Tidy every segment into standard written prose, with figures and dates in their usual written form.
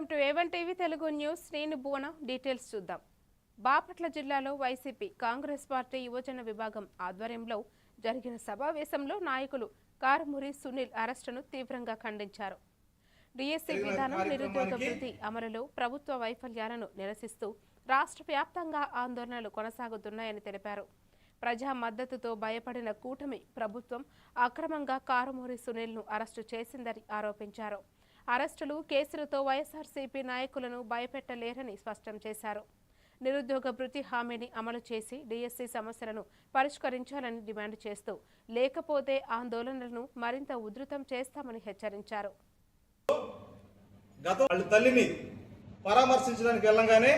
Welcome to A1 TV Telugu news. నేను భువన. Details చూద్దాం. బాపట్ల జిల్లాలో వైసీపీ కాంగ్రెస్ పార్టీ యువజన విభాగం ఆధ్వర్యంలో జరిగిన సమావేశంలో నాయకులు కారుమూరి సునీల్ అరెస్టును తీవ్రంగా ఖండించారు. డిఎస్సీ విధానం, నిరుద్యోగ వృద్ధి అమలులో ప్రభుత్వ వైఫల్యాలను నిరసిస్తూ రాష్ట్ర వ్యాప్తంగా ఆందోళనలు కొనసాగుతున్నాయని తెలిపారు. ప్రజా మద్దతుతో భయపడిన కూటమి ప్రభుత్వం అక్రమంగా కారుమూరి సునీల్ను అరెస్టు చేసిందని ఆరోపించారు. అరెస్టులు, కేసులతో వైఎస్ఆర్సీపీ నాయకులను భయపెట్టలేరని స్పష్టం చేశారు. నిరుద్యోగ వృత్తి హామీని అమలు చేసి డిఎస్సీ సమస్యలను పరిష్కరించాలని డిమాండ్ చేస్తూ, లేకపోతే ఆందోళనలను మరింత ఉధృతం చేస్తామని హెచ్చరించారు. వాళ్ళ తల్లిని పరామర్శించడానికి వెళ్ళంగానే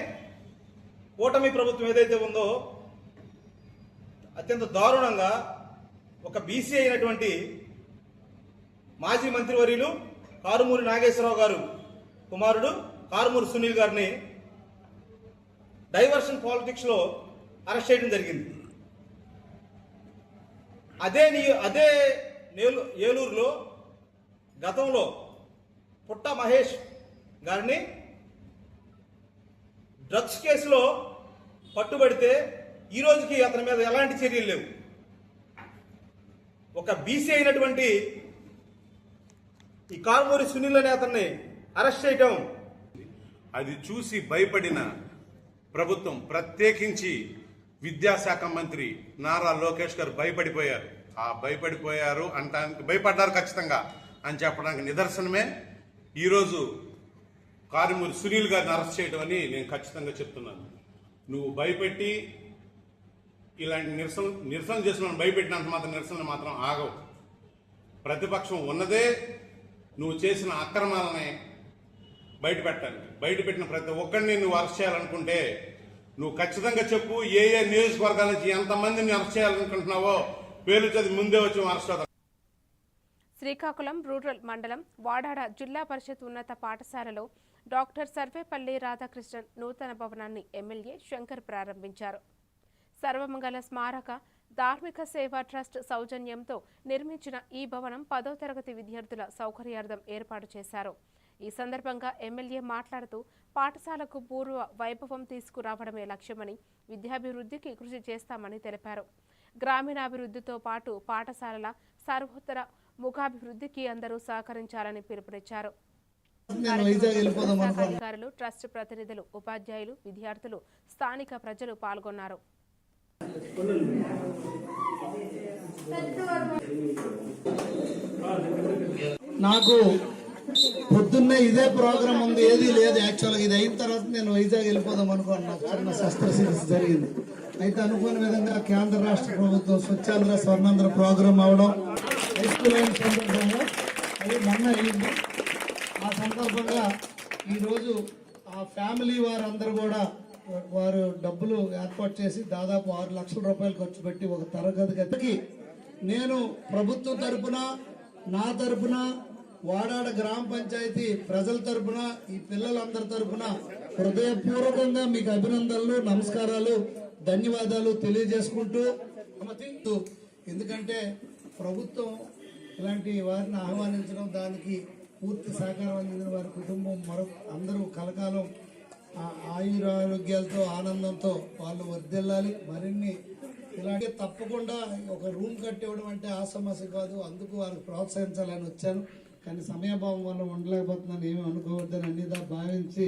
కూటమి ప్రభుత్వం ఏదైతే ఉందో అత్యంత దారుణంగా ఒక బీసీ అయినటువంటి మాజీ మంత్రివర్యులు కారుమూరి నాగేశ్వరరావు గారు కుమారుడు కారుమూరి సునీల్ గారిని డైవర్షన్ పాలిటిక్స్ లో అరెస్ట్ చేయడం జరిగింది. అదే ఏలూరులో గతంలో పుట్ట మహేష్ గారిని డ్రగ్స్ కేసులో పట్టుబడితే ఈ రోజుకి అతని మీద ఎలాంటి చర్యలు లేవు. ఒక బీసీ అయినటువంటి ఈ కారుమూరి సునీల్ అనే అతన్ని అరెస్ట్ చేయటం, అది చూసి భయపడిన ప్రభుత్వం, ప్రత్యేకించి విద్యాశాఖ మంత్రి నారా లోకేష్ గారు భయపడిపోయారు అంటానికి భయపడ్డారు ఖచ్చితంగా అని చెప్పడానికి నిదర్శనమే ఈరోజు కారుమూరి సునీల్ గారిని అరెస్ట్ చేయడం అని నేను ఖచ్చితంగా చెప్తున్నాను. నువ్వు భయపెట్టి ఇలాంటి నిరసన చేసిన భయపెట్టినంత మాత్రం నిరసన మాత్రం ఆగవు. ప్రతిపక్షం ఉన్నదే నువ్వు చేసిన అక్రమాలని బయటపెట్టిన ప్రతి ఒక్కరిని నువ్వు అరెస్ట్ చేయాలనుకుంటే నువ్వు ఖచ్చితంగా చెప్పు. ఏ నియోజకవర్గాల నుంచి ఎంతమందిని అరెస్ట్ చేయాలనుకుంటున్నావో పేర్లు చదివి ముందే వచ్చి అరెస్ట్ అవుతావు. శ్రీకాకుళం రూరల్ మండలం వాడాడ జిల్లా పరిషత్ ఉన్నత పాఠశాలలో డాక్టర్ సర్వేపల్లి రాధాకృష్ణన్ నూతన భవనాన్ని ఎమ్మెల్యే శంకర్ ప్రారంభించారు. సర్వమంగళ స్మారక ధార్మిక సేవా ట్రస్ట్ సౌజన్యంతో నిర్మించిన ఈ భవనం 10వ తరగతి విద్యార్థుల సౌకర్యార్థం ఏర్పాటు చేశారు. ఈ సందర్భంగా ఎమ్మెల్యే మాట్లాడుతూ, పాఠశాలకు పూర్వ వైభవం తీసుకురావడమే లక్ష్యమని, విద్యాభివృద్ధికి కృషి చేస్తామని తెలిపారు. గ్రామీణాభివృద్ధితో పాటు పాఠశాలల సర్వోత్తర ముఖాభివృద్ధికి అందరూ సహకరించాలని పిలుపునిచ్చారు. అధికారులు, ట్రస్ట్ ప్రతినిధులు, ఉపాధ్యాయులు, విద్యార్థులు, స్థానిక ప్రజలు పాల్గొన్నారు. నాకు పొద్దున్నే ఇదే ప్రోగ్రామ్ ఉంది, ఏది లేదు. యాక్చువల్గా ఇది అయిన తర్వాత నేను వైజాగ్ వెళ్ళిపోదాం అనుకోండి. నాకు చిన్న శస్త్రచికిత్స జరిగింది. అయితే అనుకున్న విధంగా కేంద్ర రాష్ట్ర ప్రభుత్వం స్వచ్ఛాంధ్ర స్వర్ణాంధ్ర ప్రోగ్రాం అవడం హై స్కూల్ అయిన సందర్భంగా అది మొన్న అయింది. ఆ సందర్భంగా ఈరోజు ఆ ఫ్యామిలీ వారందరూ కూడా వారు డబ్బులు ఏర్పాటు చేసి దాదాపు 6 లక్షల రూపాయలు ఖర్చు పెట్టి ఒక తరగతి గదికి నేను ప్రభుత్వం తరపున, నా తరపున, వాడాడ గ్రామ పంచాయతీ ప్రజల తరపున, ఈ పిల్లలందరి తరపున హృదయపూర్వకంగా మీకు అభినందనలు, నమస్కారాలు, ధన్యవాదాలు తెలియజేసుకుంటూ, ఎందుకంటే ప్రభుత్వం ఇలాంటి వారిని ఆహ్వానించడం, దానికి పూర్తి సహకారం అందించిన వారి కుటుంబం అందరూ కలకాలం ఆయురారోగ్యాలతో ఆనందంతో వాళ్ళు వర్ధిల్లాలి. మరిన్ని ఇలాంటి తప్పకుండా ఒక రూమ్ కట్టివ్వడం అంటే ఆ సమస్య కాదు. అందుకు వారికి ప్రోత్సహించాలని వచ్చాను. కానీ సమయభావం వల్ల ఉండలేకపోతున్నాను, ఏమి అనుకోవద్దని అన్నిదా భావించి.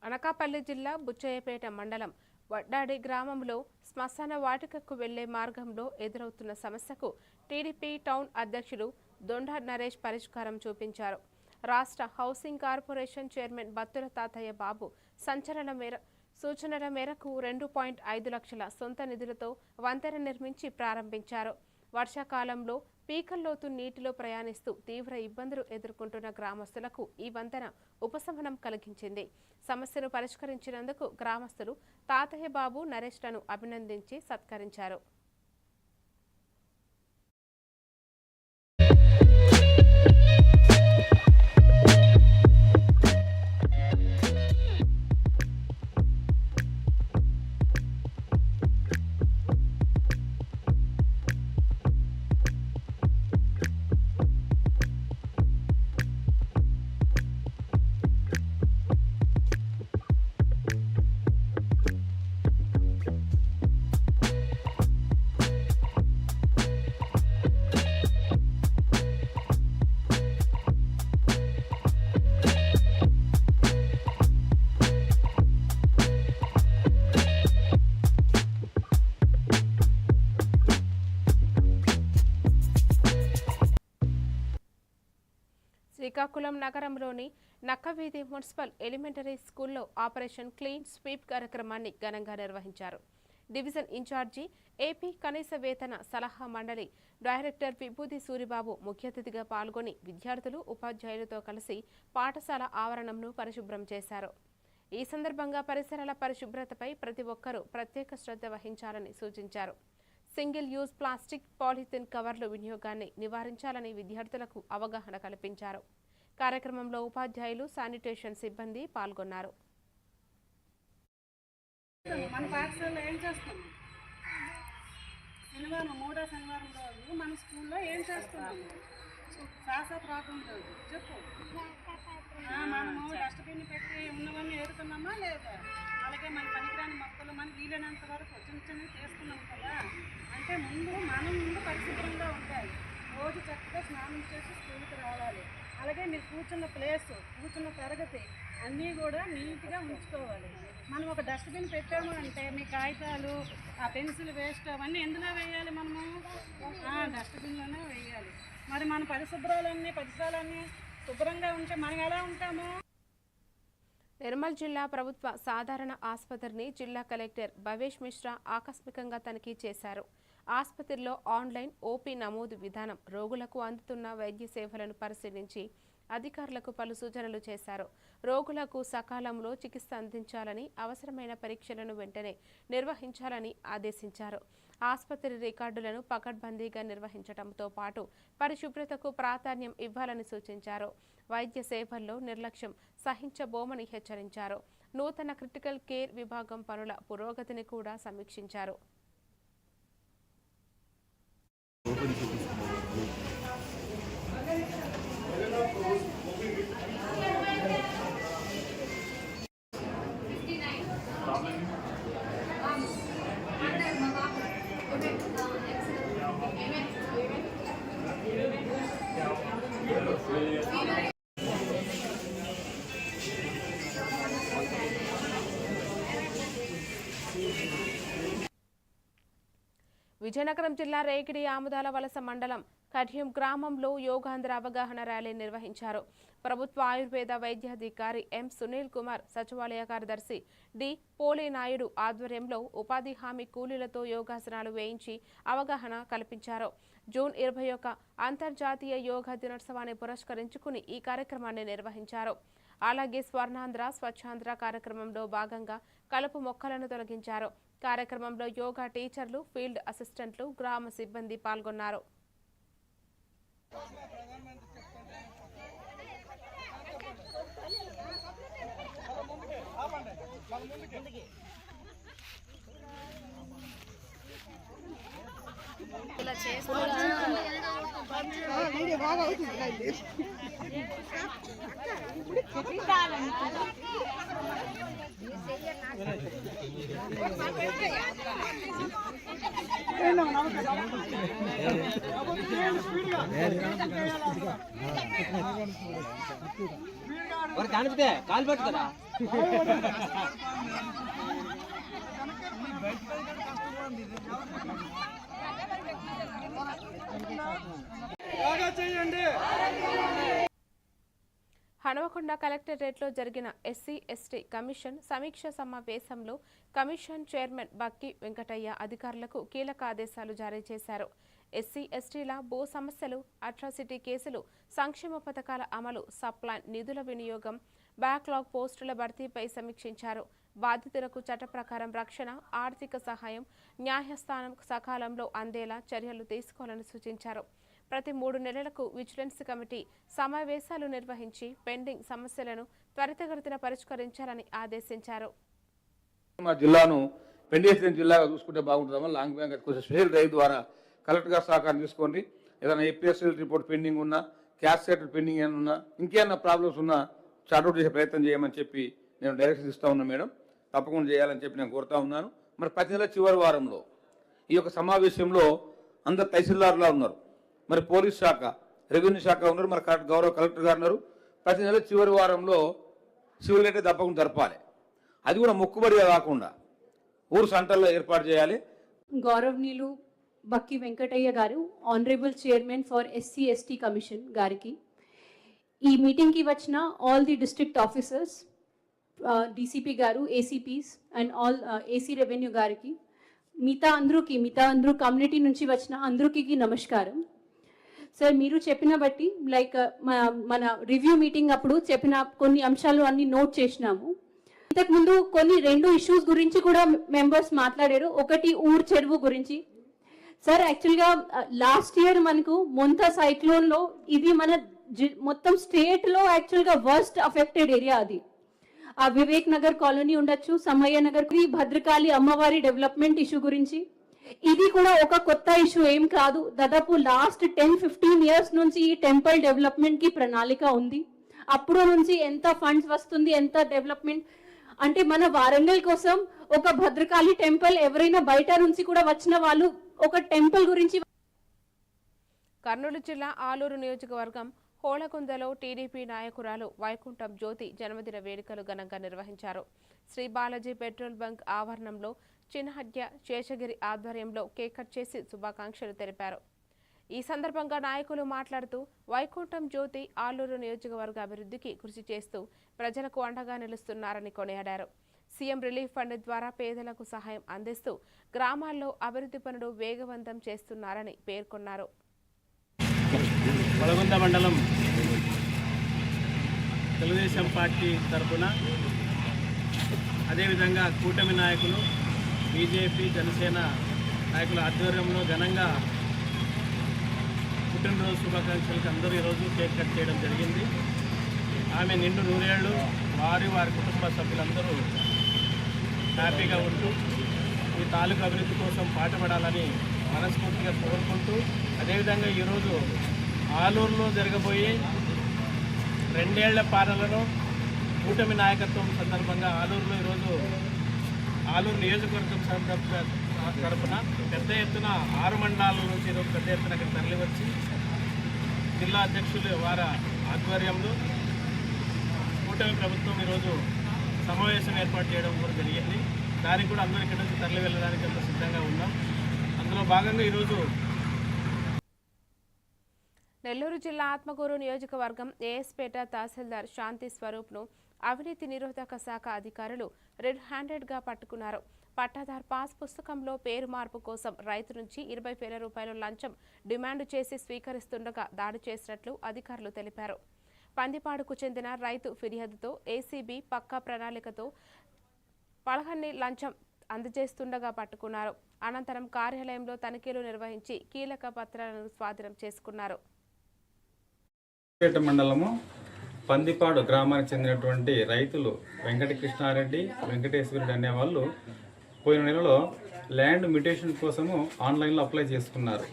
అనకాపల్లి జిల్లా బుచ్చయ్యపేట మండలం వడ్డాడి గ్రామంలో శ్మశాన వాటికకు వెళ్లే మార్గంలో ఎదురవుతున్న సమస్యకు టీడీపీ టౌన్ అధ్యక్షుడు దొండ నరేష్ పరిష్కారం చూపించారు. రాష్ట్ర హౌసింగ్ కార్పొరేషన్ చైర్మన్ బత్తుల తాతయ్య బాబు సూచనల మేరకు 2.5 లక్షల సొంత నిధులతో వంతెన నిర్మించి ప్రారంభించారు. వర్షాకాలంలో పీకల్లోతు నీటిలో ప్రయాణిస్తూ తీవ్ర ఇబ్బందులు ఎదుర్కొంటున్న గ్రామస్తులకు ఈ వంతెన ఉపశమనం కలిగించింది. సమస్యను పరిష్కరించినందుకు గ్రామస్తులు తాతయ్య బాబు, నరేష్లను అభినందించి సత్కరించారు. శ్రీకాకుళం నగరంలోని నక్కవీధి మున్సిపల్ ఎలిమెంటరీ స్కూల్లో ఆపరేషన్ క్లీన్ స్వీప్ కార్యక్రమాన్ని ఘనంగా నిర్వహించారు. డివిజన్ ఇన్ఛార్జి ఏపీ కనీస వేతన సలహా మండలి డైరెక్టర్ విభూతి సూరిబాబు ముఖ్య అతిథిగా పాల్గొని విద్యార్థులు, ఉపాధ్యాయులతో కలిసి పాఠశాల ఆవరణంను పరిశుభ్రం చేశారు. ఈ సందర్భంగా పరిసరాల పరిశుభ్రతపై ప్రతి ఒక్కరూ ప్రత్యేక శ్రద్ధ వహించాలని సూచించారు. సింగిల్ యూజ్ ప్లాస్టిక్, పాలిథిన్ కవర్ల వినియోగాన్ని నివారించాలని విద్యార్థులకు అవగాహన కల్పించారు. కార్యక్రమంలో ఉపాధ్యాయులు, శానిటేషన్ సిబ్బంది పాల్గొన్నారు. మన పాఠశాలలో ఏం చేస్తాం? శనివారం, మూడో శనివారం రోజు మన స్కూల్లో ఏం చేస్తున్నాం? శ్వాస ప్రాబ్లం రోజు చెప్పు. మనము డస్ట్బిన్ పెట్టి ఉన్నవన్నీ ఏరుతున్నామా లేదా? అలాగే మన పనికిరాని మొక్కలు మనం వీలైనంత వరకు చిన్న చిన్నవి చేస్తున్నాం కదా. అంటే ముందు పరిశుభ్రంగా ఉండాలి. రోజు చక్కగా స్నానం చేసి స్కూల్కి రావాలి. అలాగే మీరు కూర్చున్న ప్లేస్, కూర్చున్న తరగతి అన్నీ కూడా నీట్గా ఉంచుకోవాలి. మనం ఒక డస్ట్బిన్ పెట్టాము అంటే మీ కాగితాలు, ఆ పెన్సిల్ వేస్ట్ అవన్నీ ఎందులో వేయాలి? మనము డస్ట్బిన్లోనే వేయాలి. మరి మన పరిసరాలన్నీ శుభ్రంగా ఉంటే మనం ఎలా ఉంటాము? నిర్మల్ జిల్లా ప్రభుత్వ సాధారణ ఆసుపత్రిని జిల్లా కలెక్టర్ భవేష్ మిశ్రా ఆకస్మికంగా తనిఖీ చేశారు. ఆసుపత్రిలో ఆన్లైన్ ఓపీ నమోదు విధానం, రోగులకు అందుతున్న వైద్య సేవలను పరిశీలించి అధికారులకు పలు సూచనలు చేశారు. రోగులకు సకాలంలో చికిత్స అందించాలని, అవసరమైన పరీక్షలను వెంటనే నిర్వహించాలని ఆదేశించారు. ఆసుపత్రి రికార్డులను పకడ్బందీగా నిర్వహించడంతో పాటు పరిశుభ్రతకు ప్రాధాన్యం ఇవ్వాలని సూచించారు. వైద్య సేవల్లో నిర్లక్ష్యం సహించబోమని హెచ్చరించారు. నూతన క్రిటికల్ కేర్ విభాగం పనుల పురోగతిని కూడా సమీక్షించారు. విజయనగరం జిల్లా రేగిడి ఆముదాల వలస మండలం కడ్యం గ్రామంలో యోగాంధ్ర అవగాహన ర్యాలీ నిర్వహించారు. ప్రభుత్వ ఆయుర్వేద వైద్యాధికారి ఎం సునీల్ కుమార్, సచివాలయ కార్యదర్శి డి పోలీ నాయుడు ఆధ్వర్యంలో ఉపాధి హామీ కూలీలతో యోగాసనాలు వేయించి అవగాహన కల్పించారు. జూన్ 21 అంతర్జాతీయ యోగా దినోత్సవాన్ని పురస్కరించుకుని ఈ కార్యక్రమాన్ని నిర్వహించారు. అలాగే స్వర్ణాంధ్ర, స్వచ్ఛాంధ్ర కార్యక్రమంలో భాగంగా కలుపు మొక్కలను తొలగించారు. కార్యక్రమంలో యోగా టీచర్లు, ఫీల్డ్ అసిస్టెంట్లు, గ్రామ సిబ్బంది పాల్గొన్నారు. కానిపితే కాలు పట్టుకురా. హనుమకొండ కలెక్టరేట్లో జరిగిన ఎస్సీ ఎస్టీ కమిషన్ సమీక్ష సమావేశంలో కమిషన్ చైర్మన్ బక్కి వెంకటయ్య అధికారులకు కీలక ఆదేశాలు జారీ చేశారు. ఎస్సీ ఎస్టీల భూ సమస్యలు, అట్రాసిటీ కేసులు, సంక్షేమ పథకాల అమలు, సప్లైన్ నిధుల వినియోగం, బ్యాక్లాగ్ పోస్టుల భర్తీపై సమీక్షించారు. బాధితులకు చట్ట ప్రకారం రక్షణ, ఆర్థిక సహాయం, న్యాయస్థానం సకాలంలో అందేలా చర్యలు తీసుకోవాలని సూచించారు. ప్రతి 3 నెలలకు విజిలెన్స్ కమిటీ సమావేశాలు నిర్వహించి పెండింగ్ సమస్యలను త్వరితగతిన పరిష్కరించాలని ఆదేశించారు. మా జిల్లాను పెండింగ్ జిల్లాగా చూసుకుంటే బాగుంటుందమ్మా. లాంగ్ బ్యాంక్ కొంచెం స్పెషల్ డ్రైవ్ ద్వారా కలెక్టర్ గారు సహకారం తీసుకోండి. ఏదైనా ఏపీఎస్ఎల్ రిపోర్ట్ పెండింగ్ ఉన్నా, క్యాష్ సెటిల్ పెండింగ్ ఏమైనా ఉన్నా, ఇంకేమైనా ప్రాబ్లమ్స్ ఉన్నా చార్ట్అవుట్ చేసే ప్రయత్నం చేయమని చెప్పి నేను డైరెక్షన్ ఇస్తా ఉన్నాను మేడం. తప్పకుండా చేయాలని చెప్పి నేను కోరుతా ఉన్నాను. మరి ప్రతి నెల చివరి వారంలో ఈ యొక్క సమావేశంలో అందరు తహసీల్దార్లా ఉన్నారు, మరి పోలీస్ శాఖ, రెవెన్యూ శాఖ ఉన్నారు, మరి గౌరవ కలెక్టర్ గారు ఉన్నారు. ప్రతి నెల చివరి వారంలో సివిల్ రేట్ తప్పకుండా జరపాలి. అది కూడా మొక్కుబడిగా కాకుండా ఊరు సెంటర్లో ఏర్పాటు చేయాలి. గౌరవనీయులు బక్కి వెంకటయ్య గారు, honourable chairman for SC ST commission గారికి ఈ మీటింగ్కి వచ్చిన all the district officers, DCP గారు, ACPs and all AC revenue గారికి, మిగతా అందరూ కమ్యూనిటీ నుంచి వచ్చిన అందరికీ నమస్కారం. సార్, మీరు చెప్పిన బట్టి లైక్ మన రివ్యూ మీటింగ్ అప్పుడు చెప్పిన కొన్ని అంశాలు అన్ని నోట్ చేసినాము. ఇంతకుముందు కొన్ని 2 ఇష్యూస్ గురించి కూడా మెంబర్స్ మాట్లాడారు. ఒకటి ఊర్ చెరువు గురించి. సార్, యాక్చువల్గా లాస్ట్ ఇయర్ మనకు మొంతా సైక్లోన్లో ఇది మన మొత్తం స్టేట్లో యాక్చువల్గా వర్స్ట్ అఫెక్టెడ్ ఏరియా అది. ఆ వివేక్ నగర్ కాలనీ ఉండొచ్చు, సమయ్య నగర్, భద్రకాళి అమ్మవారి డెవలప్మెంట్ ఇష్యూ గురించి. ఇది కూడా ఒక కొత్త ఇష్యూ ఏం కాదు. దాదాపు లాస్ట్ 10-15 ఇయర్స్ నుంచి ఈ టెంపుల్ డెవలప్మెంట్ కి ప్రణాళిక ఉంది. అప్పుడు నుంచి ఎంత ఫండ్స్ వస్తుంది, ఎంత డెవలప్మెంట్ అంటే మన వారంగల్ కోసం ఒక భద్రకాళి టెంపుల్, ఎవరైనా బయట నుంచి కూడా వచ్చిన వాళ్ళు ఒక టెంపుల్ గురించి. కర్నూలు జిల్లా ఆలూరు నియోజకవర్గం హోళగుందలో టీడీపీ నాయకురాలు వైకుంఠం జ్యోతి జన్మదిన వేడుకలు ఘనంగా నిర్వహించారు. శ్రీ బాలాజీ పెట్రోల్ బంక్ ఆవరణంలో చిన్నహడ్య శేషగిరి ఆధ్వర్యంలో కేక్ కట్ చేసి శుభాకాంక్షలు తెలిపారు. ఈ సందర్భంగా నాయకులు మాట్లాడుతూ వైకుంఠం జ్యోతి ఆలూరు నియోజకవర్గ అభివృద్ధికి కృషి చేస్తూ ప్రజలకు అండగా నిలుస్తున్నారని కొనియాడారు. సీఎం రిలీఫ్ ఫండ్ ద్వారా పేదలకు సహాయం అందిస్తూ గ్రామాల్లో అభివృద్ధి పనులు వేగవంతం చేస్తున్నారని పేర్కొన్నారు. వలగొంద మండలం తెలుగుదేశం పార్టీ తరఫున, అదేవిధంగా కూటమి నాయకులు, బీజేపీ, జనసేన నాయకుల ఆధ్వర్యంలో ఘనంగా పుట్టినరోజు శుభాకాంక్షలకు అందరూ ఈరోజు కేక్ కట్ చేయడం జరిగింది. ఆమె నిండు 100 ఏళ్ళు వారి కుటుంబ సభ్యులందరూ హ్యాపీగా ఉంటూ ఈ తాలూకు అభివృద్ధి కోసం పాటుపడాలని మనస్ఫూర్తిగా కోరుకుంటూ, అదేవిధంగా ఈరోజు ఆలూరులో జరగబోయే 2 ఏళ్ల పాలనలో కూటమి నాయకత్వం సందర్భంగా ఆలూరులో ఈరోజు ఆలూరు నియోజకవర్గం తరఫున పెద్ద ఎత్తున 6 మండలాల నుంచి ఈరోజు పెద్ద ఎత్తున అక్కడ తరలివచ్చి జిల్లా అధ్యక్షులు వారి ఆధ్వర్యంలో కూటమి ప్రభుత్వం ఈరోజు సమావేశం ఏర్పాటు చేయడం కూడా జరిగింది. దానికి కూడా అందరూ ఇక్కడ నుంచి తరలి వెళ్ళడానికి అంత సిద్ధంగా ఉన్నాం. అందులో భాగంగా ఈరోజు నెల్లూరు జిల్లా ఆత్మకూరు నియోజకవర్గం ఏఎస్పేట తహసీల్దార్ శాంతి స్వరూప్ను అవినీతి నిరోధక శాఖ అధికారులు రెడ్ హ్యాండెడ్గా పట్టుకున్నారు. పట్టాదార్ పాస్ పుస్తకంలో పేరు మార్పు కోసం రైతు నుంచి 20,000 రూపాయల లంచం డిమాండ్ చేసి స్వీకరిస్తుండగా దాడి చేసినట్లు అధికారులు తెలిపారు. పందిపాడుకు చెందిన రైతు ఫిర్యాదుతో ఏసీబీ పక్కా ప్రణాళికతో పలహన్ని లంచం అందజేస్తుండగా పట్టుకున్నారు. అనంతరం కార్యాలయంలో తనిఖీలు నిర్వహించి కీలక పత్రాలను స్వాధీనం చేసుకున్నారు. మండలము పందిపాడు గ్రామానికి చెందినటువంటి రైతులు వెంకటకృష్ణారెడ్డి, వెంకటేశ్వరుడు అనే వాళ్ళు పోయిన నెలలో ల్యాండ్ మ్యూటేషన్ కోసము ఆన్లైన్లో అప్లై చేసుకున్నారు.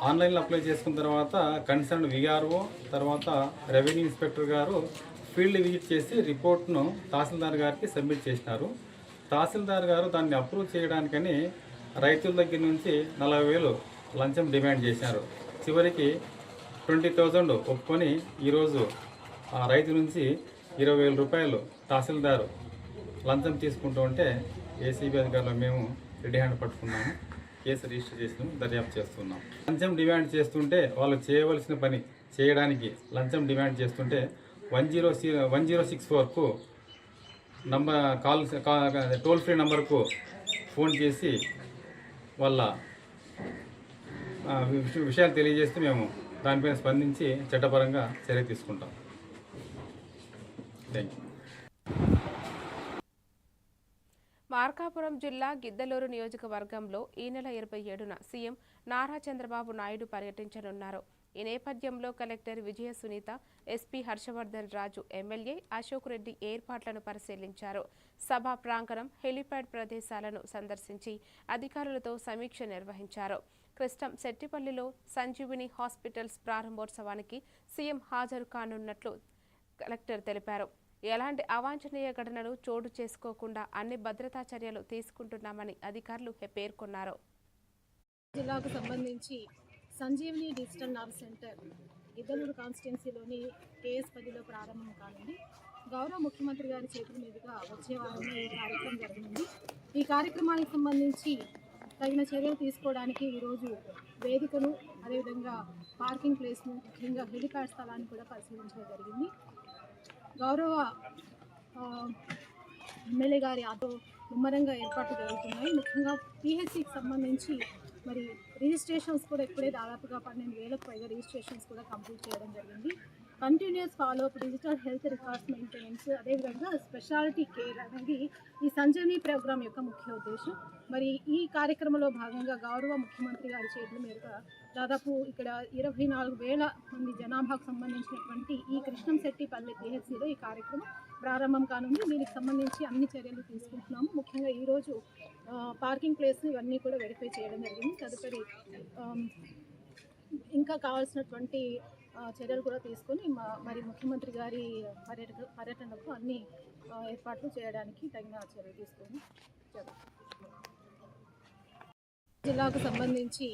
ఆన్లైన్లో అప్లై చేసుకున్న తర్వాత కన్సర్న్ విఆర్ఓ, తర్వాత రెవెన్యూ ఇన్స్పెక్టర్ గారు ఫీల్డ్ విజిట్ చేసి రిపోర్ట్ను తహసీల్దార్ గారికి సబ్మిట్ చేసినారు. తహసీల్దార్ గారు దాన్ని అప్రూవ్ చేయడానికని రైతుల దగ్గర నుంచి 40,000 లంచం డిమాండ్ చేశారు. చివరికి 20,000 ఒప్పుకొని ఈరోజు ఆ రైతు నుంచి 20,000 రూపాయలు తహసీల్దారు లంచం తీసుకుంటూ ఉంటే ఏసీబీ అధికారులు మేము రెడీ హ్యాండ్ పట్టుకున్నాము. కేసు రిజిస్టర్ చేసి దర్యాప్తు చేస్తున్నాం. లంచం డిమాండ్ చేస్తుంటే వాళ్ళు చేయవలసిన పని చేయడానికి లంచం డిమాండ్ చేస్తుంటే 1064కు టోల్ ఫ్రీ నంబర్కు ఫోన్ చేసి వాళ్ళ విషయాలు తెలియజేస్తే మేము దానిపైన స్పందించి చట్టపరంగా చర్య తీసుకుంటాం. Thank you. మార్కాపురం జిల్లా గిద్దలూరు నియోజకవర్గంలో ఈ నెల 27న సీఎం నారా చంద్రబాబు నాయుడు పర్యటించనున్నారు. ఈ నేపథ్యంలో కలెక్టర్ విజయ సునీత, ఎస్పీ హర్షవర్ధన్ రాజు, ఎమ్మెల్యే అశోక్ రెడ్డి ఏర్పాట్లను పరిశీలించారు. సభా ప్రాంగణం, హెలిప్యాడ్ ప్రదేశాలను సందర్శించి అధికారులతో సమీక్ష నిర్వహించారు. కృష్ణం శెట్టిపల్లిలో సంజీవిని హాస్పిటల్స్ ప్రారంభోత్సవానికి సీఎం హాజరు కానున్నట్లు కలెక్టర్ తెలిపారు. ఎలాంటి అవాంఛనీయ ఘటనలు చోటు చేసుకోకుండా అన్ని భద్రతా చర్యలు తీసుకుంటున్నామని అధికారులు పేర్కొన్నారు. జిల్లాకు సంబంధించి Sanjeevani digital nerve centre Giddalur కాన్స్టిట్యున్సీలోని కేఎస్10లో ప్రారంభం కానుంది. గౌరవ ముఖ్యమంత్రి గారి చేతుల మీదుగా వచ్చే వారంలో ఈ కార్యక్రమం జరగనుంది. ఈ కార్యక్రమానికి సంబంధించి తగిన చర్యలు తీసుకోవడానికి ఈరోజు వేదికను అదేవిధంగా పార్కింగ్ ప్లేస్ను ముఖ్యంగా హెలిప్యాడ్ స్థలాన్ని కూడా పరిశీలించడం జరిగింది. గౌరవ ఎమ్మెల్యే గారి ఆటో ముమ్మరంగా ఏర్పాట్లు జరుగుతున్నాయి. ముఖ్యంగా పిహెచ్సికి సంబంధించి మరి రిజిస్ట్రేషన్స్ కూడా ఇప్పుడే దాదాపుగా 12,000కు పైగా రిజిస్ట్రేషన్స్ కూడా కంప్లీట్ చేయడం జరిగింది. Continuous follow up, digital health records maintenance, అదేవిధంగా స్పెషాలిటీ కేర్ అనేది ఈ సంజీవని ప్రోగ్రాం యొక్క ముఖ్య ఉద్దేశం. మరి ఈ కార్యక్రమంలో భాగంగా గౌరవ ముఖ్యమంత్రి గారి చేతుల మీదుగా దాదాపు ఇక్కడ 24,000 మంది జనాభాకు సంబంధించినటువంటి ఈ కృష్ణంశెట్టిపల్లి పిహెచ్సిలో ఈ కార్యక్రమం ప్రారంభం కానుంది. దీనికి సంబంధించి అన్ని చర్యలు తీసుకుంటున్నాము. ముఖ్యంగా ఈరోజు పార్కింగ్ ప్లేస్ ఇవన్నీ కూడా వెరిఫై చేయడం జరిగింది. తదుపరి ఇంకా కావాల్సినటువంటి చర్యలు కూడా తీసుకొని మరి ముఖ్యమంత్రి గారి పర్యటనకు అన్ని ఏర్పాట్లు చేయడానికి తగిన చర్యలు తీసుకొని జిల్లాకు సంబంధించి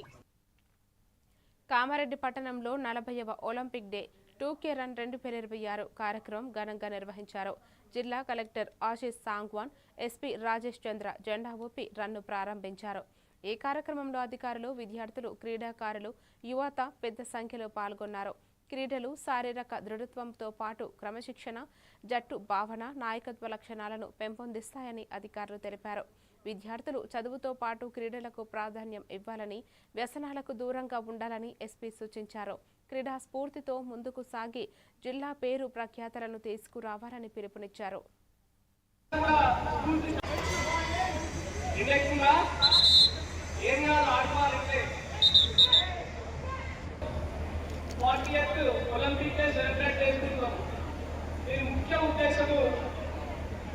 కామారెడ్డి పట్టణంలో 40వ ఒలింపిక్ డే 2K రన్ 2026 కార్యక్రమం ఘనంగా నిర్వహించారు. జిల్లా కలెక్టర్ ఆశీష్ సాంగ్వాన్, ఎస్పీ రాజేష్ చంద్ర జెండా ఊపి రన్ను ప్రారంభించారు. ఈ కార్యక్రమంలో అధికారులు, విద్యార్థులు, క్రీడాకారులు, యువత పెద్ద సంఖ్యలో పాల్గొన్నారు. క్రీడలు శారీరక దృఢత్వంతో పాటు క్రమశిక్షణ, జట్టు భావన, నాయకత్వ లక్షణాలను పెంపొందిస్తాయని అధికారులు తెలిపారు. విద్యార్థులు చదువుతో పాటు క్రీడలకు ప్రాధాన్యం ఇవ్వాలని, వ్యసనాలకు దూరంగా ఉండాలని ఎస్పీ సూచించారు. క్రీడా స్ఫూర్తితో ముందుకు సాగి జిల్లా పేరు ప్రఖ్యాతలను తీసుకురావాలని పిలుపునిచ్చారు. ఒలింపిక్ డే సెలబ్రేట్ చేసుకుంటాం. దీని ముఖ్య ఉద్దేశము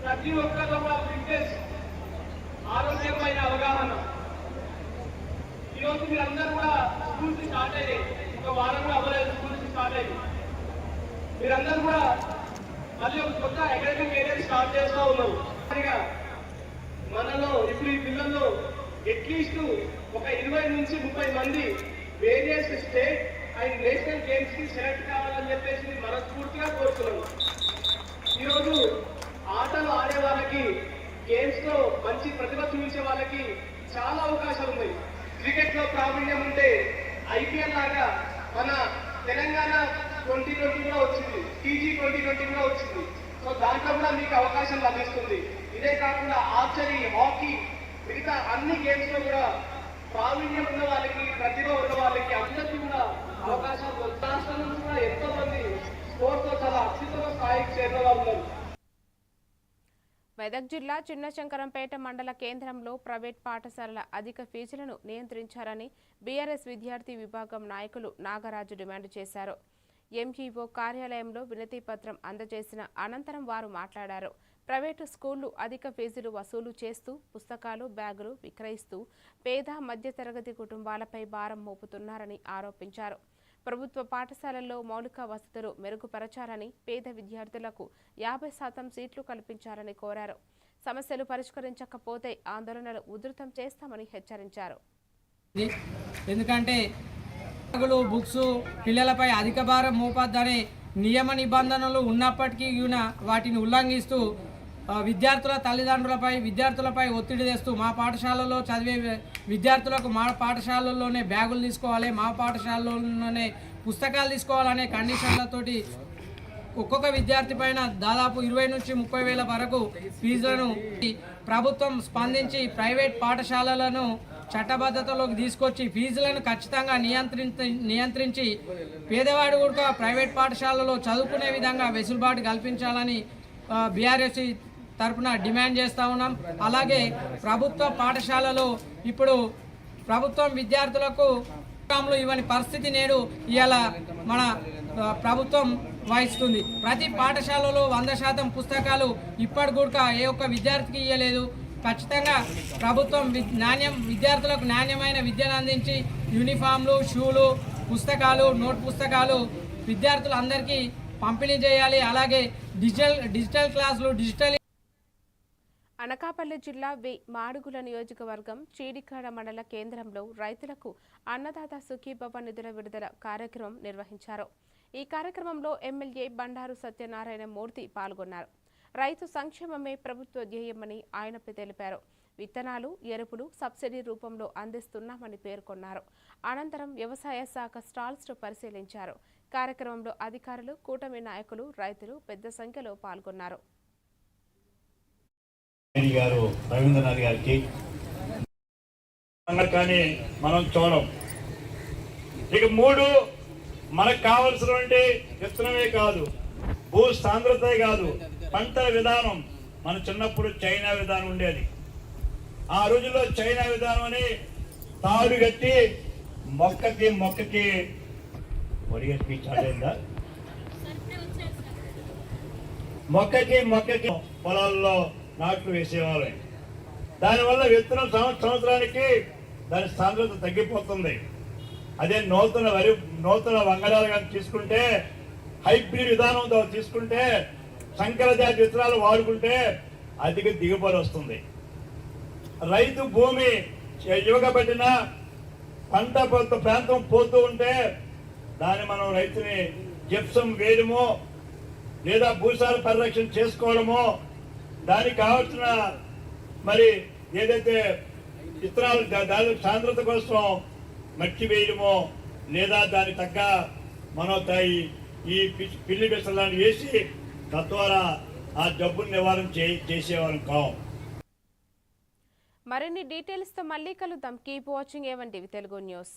ప్రతి ఒక్కరిలో కూడా ఫిట్నెస్, ఆరోగ్యమైన అవగాహన. ఈరోజు మీరందరూ కూడా స్కూల్స్ స్టార్ట్ అయ్యాయి. ఒక వారంలో అవ్వలేదు స్కూల్స్ స్టార్ట్ అయ్యి. మీరందరూ కూడా మళ్ళీ ఒక కొత్త అకాడమిక్ ఏరియా స్టార్ట్ చేస్తూ ఉన్నారు. మనలో ఇప్పుడు ఈ పిల్లల్లో అట్లీస్ట్ ఒక 20 నుంచి 30 మంది various state and national games కి సెలెక్ట్ కావాలని చెప్పేసి మనస్ఫూర్తిగా కోరుతున్నాను. ఈరోజు ఆటలు ఆడే వాళ్ళకి, గేమ్స్ లో మంచి ప్రతిభ చూపించే వాళ్ళకి చాలా అవకాశాలు ఉన్నాయి. క్రికెట్ లో ప్రావీణ్యం ఉంటే ఐపీఎల్ లాగా మన తెలంగాణ 2020 కూడా వచ్చింది, టీజీ 2020 కూడా వచ్చింది. సో దాంట్లో కూడా మీకు అవకాశం లభిస్తుంది. ఇదే కాకుండా ఆర్చరీ, హాకీ, మిగతా అన్ని గేమ్స్ లో కూడా ప్రావీణ్యం ఉన్న వాళ్ళకి, ప్రతిభ ఉన్న వాళ్ళకి అందరికీ కూడా అవకాశాలు. రాష్ట్రం నుంచి కూడా ఎంతో మంది స్పోర్ట్స్ లో చాలా అత్యుత్తమ స్థాయికి చేరిన వాళ్ళు ఉన్నారు. మెదక్ జిల్లా చిన్నశంకరంపేట మండల కేంద్రంలో ప్రైవేట్ పాఠశాలల అధిక ఫీజులను నియంత్రించాలని బీఆర్ఎస్ విద్యార్థి విభాగం నాయకులు నాగరాజు డిమాండ్ చేశారు. ఎంఈఓ కార్యాలయంలో వినతి పత్రం అందజేసిన అనంతరం వారు మాట్లాడారు. ప్రైవేటు స్కూళ్లు అధిక ఫీజులు వసూలు చేస్తూ పుస్తకాలు, బ్యాగులు విక్రయిస్తూ పేద మధ్యతరగతి కుటుంబాలపై భారం మోపుతున్నారని ఆరోపించారు. ప్రభుత్వ పాఠశాలల్లో మౌలిక వసతులు మెరుగుపరచాలని, పేద విద్యార్థులకు 50% సీట్లు కల్పించాలని కోరారు. సమస్యలు పరిష్కరించకపోతే ఆందోళనలు ఉధృతం చేస్తామని హెచ్చరించారు. ఎందుకంటే బుక్స్ పిల్లలపై అధిక భారం మోపొద్దనే నియమ నిబంధనలు ఉన్నప్పటికీ వాటిని ఉల్లంఘిస్తూ విద్యార్థుల తల్లిదండ్రులపై, విద్యార్థులపై ఒత్తిడి తెస్తూ మా పాఠశాలలో చదివే విద్యార్థులకు మా పాఠశాలల్లోనే బ్యాగులు తీసుకోవాలి, మా పాఠశాలలోనే పుస్తకాలు తీసుకోవాలనే కండిషన్లతోటి ఒక్కొక్క విద్యార్థి పైన దాదాపు 20 నుంచి 30 వేల వరకు ఫీజులను ప్రభుత్వం స్పందించి ప్రైవేట్ పాఠశాలలను చట్టబద్ధతలోకి తీసుకొచ్చి ఫీజులను ఖచ్చితంగా నియంత్రించి పేదవాడు కూడా ప్రైవేట్ పాఠశాలలో చదువుకునే విధంగా వెసులుబాటు కల్పించాలని బీఆర్ఎస్ తరఫున డిమాండ్ చేస్తూ ఉన్నాం. అలాగే ప్రభుత్వ పాఠశాలలో ఇప్పుడు ప్రభుత్వం విద్యార్థులకు ఇవ్వని పరిస్థితి నేడు ఇవాళ మన ప్రభుత్వం వహిస్తుంది. ప్రతి పాఠశాలలో 100% పుస్తకాలు ఇప్పటి కూడా ఏ ఒక్క విద్యార్థికి ఇవ్వలేదు. ఖచ్చితంగా ప్రభుత్వం విద్యార్థులకు నాణ్యమైన విద్యను అందించి యూనిఫామ్లు, షూలు, పుస్తకాలు, నోట్ పుస్తకాలు విద్యార్థులందరికీ పంపిణీ చేయాలి. అలాగే డిజిటల్ క్లాసులు, అనకాపల్లి జిల్లా మాడుగుల నియోజకవర్గం చీడికాడ మండల కేంద్రంలో రైతులకు అన్నదాత సుఖీభవ నిధుల విడుదల కార్యక్రమం నిర్వహించారు. ఈ కార్యక్రమంలో ఎమ్మెల్యే బండారు సత్యనారాయణ మూర్తి పాల్గొన్నారు. రైతు సంక్షేమమే ప్రభుత్వ ధ్యేయమని ఆయన తెలిపారు. విత్తనాలు, ఎరువులు సబ్సిడీ రూపంలో అందిస్తున్నామని పేర్కొన్నారు. అనంతరం వ్యవసాయ శాఖ స్టాల్స్ పరిశీలించారు. కార్యక్రమంలో అధికారులు, కూటమి నాయకులు, రైతులు పెద్ద సంఖ్యలో పాల్గొన్నారు. రవీంద్రనాథ్ గారికి కానీ మనం చూడం. ఇక 3 మనకు కావలసినటువంటి విత్తనమే కాదు, భూ సాంద్రతే కాదు, పంటల విధానం. మన చిన్నప్పుడు చైనా విధానం ఉండేది. ఆ రోజుల్లో చైనా విధానం అని తాడు కట్టి మొక్కకి ఒడిగా స్పీచ్ ఆడేందా, మొక్కకి పొలాల్లో నాట్లు వేసేవాళ్ళం. దానివల్ల విత్తనం సంవత్సరానికి దాని సాంద్రత తగ్గిపోతుంది. అదే నూతన వంగడాలు కానీ తీసుకుంటే, హైబ్రిడ్ విధానంతో తీసుకుంటే, సంకర జాతి విత్తనాలు వాడుకుంటే అధిక దిగుబడి వస్తుంది. రైతు భూమి ఇవ్వబట్టిన పంట ప్రాంతం పోతూ ఉంటే దాన్ని మనం రైతుని జిప్సం వేయడమో లేదా భూసార పరిరక్షణ చేసుకోవడమో, దానికి కావాల్సిన మరి ఏదైతే విత్తనాలు దాని సాంద్రత కోసం మట్టి వేయడమో లేదా దానికి తగ్గ మనం ఈ పిల్లి బిసలాన్ని వేసి తద్వారా ఆ జబ్బును నివారణ చేసేవాళ్ళం కావు. మరిన్ని డీటెయిల్స్ తో మళ్ళీ కలుద్దాం. Keep watching A1 TV Telugu news.